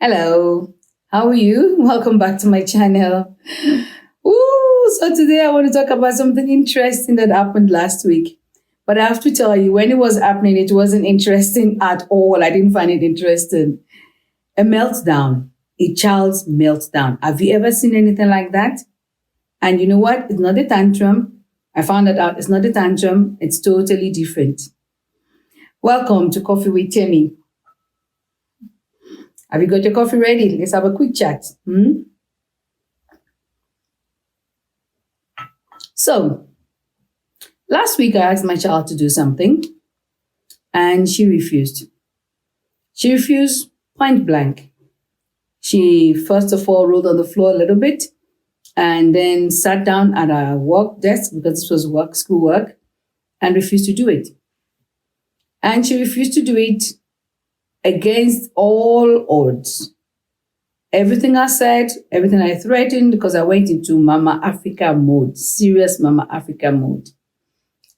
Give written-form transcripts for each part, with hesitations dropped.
Hello, how are you? Welcome back to my channel. Ooh, so today I want to talk about something interesting that happened last week. But I have to tell you, when it was happening, it wasn't interesting at all. I didn't find it interesting. A meltdown, a child's meltdown. Have you ever seen anything like that? And you know what? It's not a tantrum. I found that out. It's not a tantrum. It's totally different. Welcome to Coffee with Temmi. Have you got your coffee ready? Let's have a quick chat. So, last week I asked my child to do something and she refused. She refused point blank. She first of all rolled on the floor a little bit and then sat down at her work desk because this was schoolwork, and refused to do it. And she refused to do it against all odds. Everything I said, everything I threatened, because I went into Mama Africa mode, serious Mama Africa mode.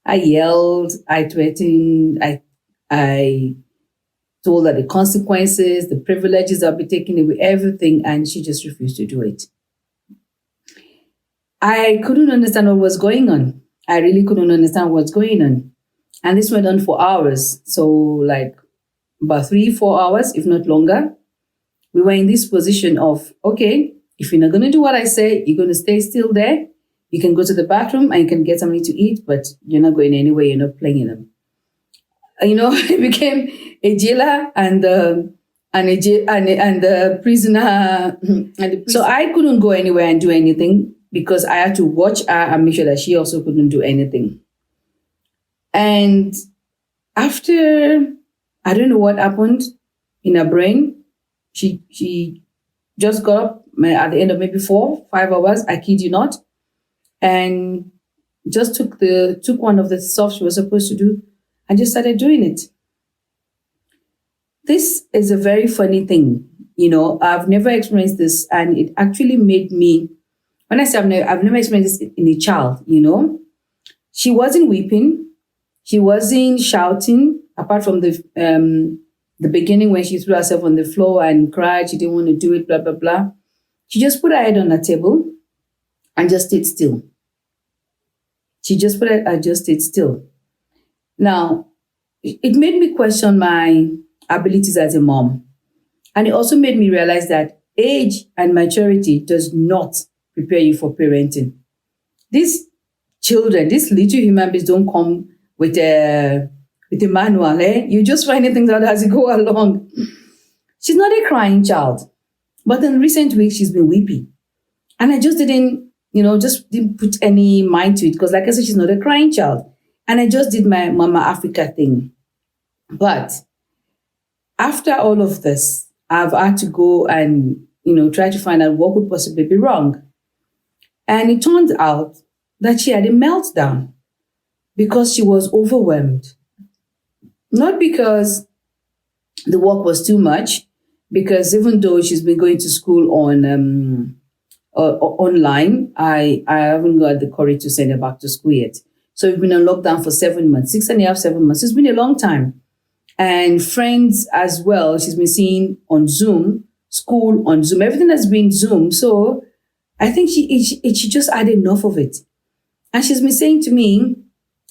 I yelled, I threatened, I told her the consequences, the privileges I'll be taking away, everything, and she just refused to do it. I couldn't understand what was going on. I really couldn't understand what's going on. And this went on for hours. So like about 3-4 hours, if not longer. We were in this position of, okay, if you're not going to do what I say, you're going to stay still there. You can go to the bathroom and you can get something to eat, but you're not going anywhere. You're not playing them. It became a jailer and the prisoner. So I couldn't go anywhere and do anything because I had to watch her and make sure that she also couldn't do anything. And after, I don't know what happened in her brain, she just got up at the end of maybe 4-5 hours, I kid you not, and just took one of the stuff she was supposed to do and just started doing it. This is a very funny thing. I've never experienced this, and it actually made me, when I say I've never experienced this in a child, she wasn't weeping, she wasn't shouting, apart from the beginning when she threw herself on the floor and cried, she didn't want to do it, blah, blah, blah. She just put her head on the table and just stayed still. Just stayed still. Now, it made me question my abilities as a mom. And it also made me realize that age and maturity does not prepare you for parenting. These children, these little human beings don't come with a manual, You just finding things out as you go along. She's not a crying child, but in recent weeks, she's been weepy. And I just didn't put any mind to it because, like I said, she's not a crying child. And I just did my Mama Africa thing. But after all of this, I've had to go and, try to find out what could possibly be wrong. And it turned out that she had a meltdown because she was overwhelmed. Not because the work was too much, because even though she's been going to school on online, I haven't got the courage to send her back to school yet. So we've been on lockdown for 7 months, 6.5, 7 months. It's been a long time. And friends as well, she's been seeing on Zoom, school on Zoom, everything has been Zoom. So I think she just had enough of it. And she's been saying to me,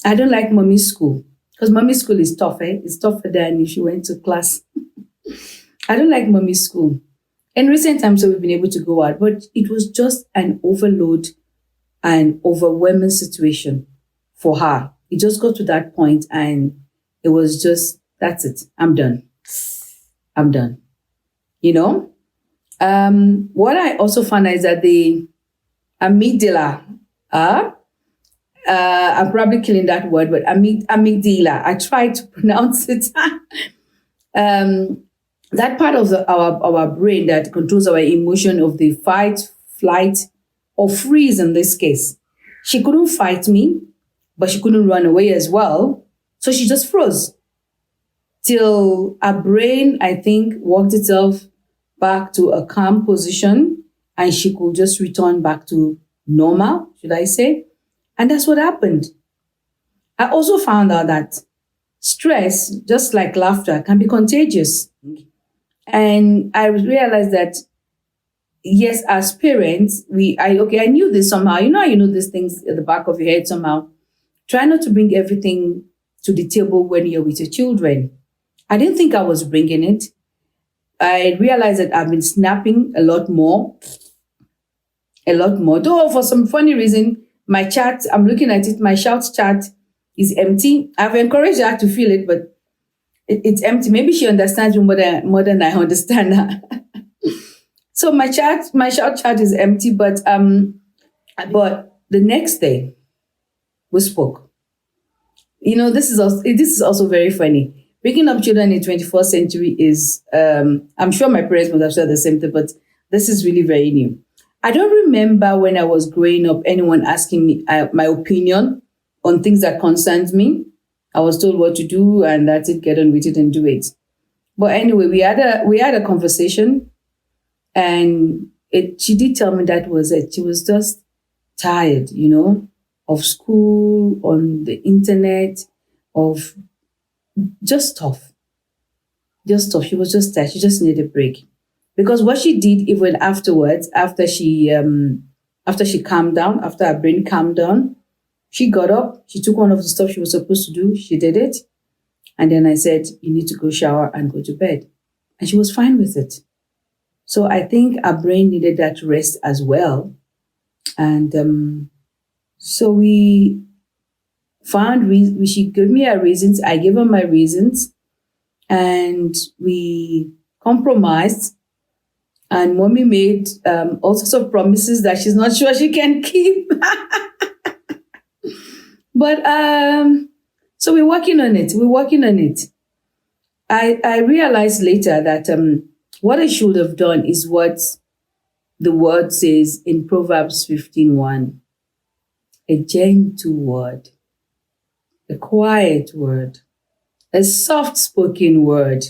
I don't like mommy's school. Because mommy's school is tough, It's tougher than if she went to class. I don't like mommy's school. In recent times, so we've been able to go out, but it was just an overload and overwhelming situation for her. It just got to that point and it was just, that's it. I'm done. What I also found is that the amygdala, I'm probably killing that word, but amygdala. I tried to pronounce it. That part of our brain that controls our emotion of the fight, flight, or freeze in this case. She couldn't fight me, but she couldn't run away as well. So she just froze. Till her brain, I think, worked itself back to a calm position and she could just return back to normal, should I say. And that's what happened. I also found out that stress, just like laughter, can be contagious. And I realized that yes, as parents, I knew this somehow. You know how you know these things at the back of your head somehow. Try not to bring everything to the table when you're with your children. I didn't think I was bringing it. I realized that I've been snapping a lot more. Though for some funny reason, my chat, I'm looking at it, my shout chat is empty. I've encouraged her to feel it, but it's empty. Maybe she understands me more than I understand her. So my shout chat is empty, but the next day we spoke. This is also very funny. Picking up children in 21st century is, I'm sure my parents must have said the same thing, but this is really very new. I don't remember when I was growing up anyone asking me my opinion on things that concerns me. I was told what to do, and that's it. Get on with it and do it. But anyway, we had a conversation, and she did tell me that was it. She was just tired, of school, on the internet, of just tough. Just tough. She was just tired. She just needed a break. Because what she did even afterwards, after she calmed down, after her brain calmed down, she got up, she took one of the stuff she was supposed to do, she did it. And then I said, you need to go shower and go to bed. And she was fine with it. So I think our brain needed that rest as well. And so she gave me her reasons, I gave her my reasons, and we compromised. And mommy made all sorts of promises that she's not sure she can keep. But so we're working on it. I realized later that what I should have done is what the word says in Proverbs 15:1. A gentle word, a quiet word, a soft-spoken word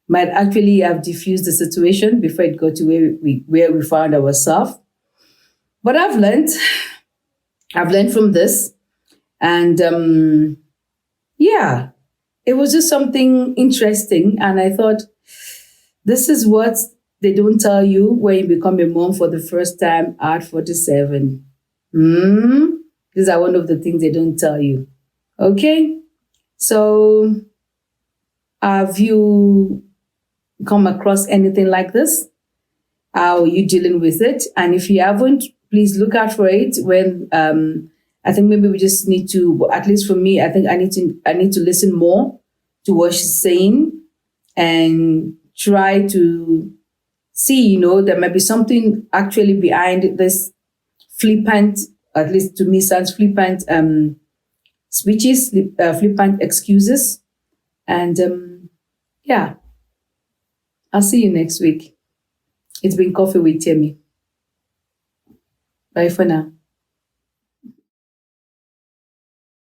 might actually have diffused the situation before it got to where we found ourselves. But I've learned from this. And yeah, it was just something interesting. And I thought, this is what they don't tell you when you become a mom for the first time at 47. These are one of the things they don't tell you. Okay? So have you come across anything like this? How are you dealing with it? And if you haven't, please look out for it when I think maybe we just need to, at least for me, I think I need to listen more to what she's saying and try to see, there might be something actually behind this flippant, at least to me sounds flippant speeches, flippant excuses. And yeah, I'll see you next week. It's been Coffee with Temmi. Bye for now.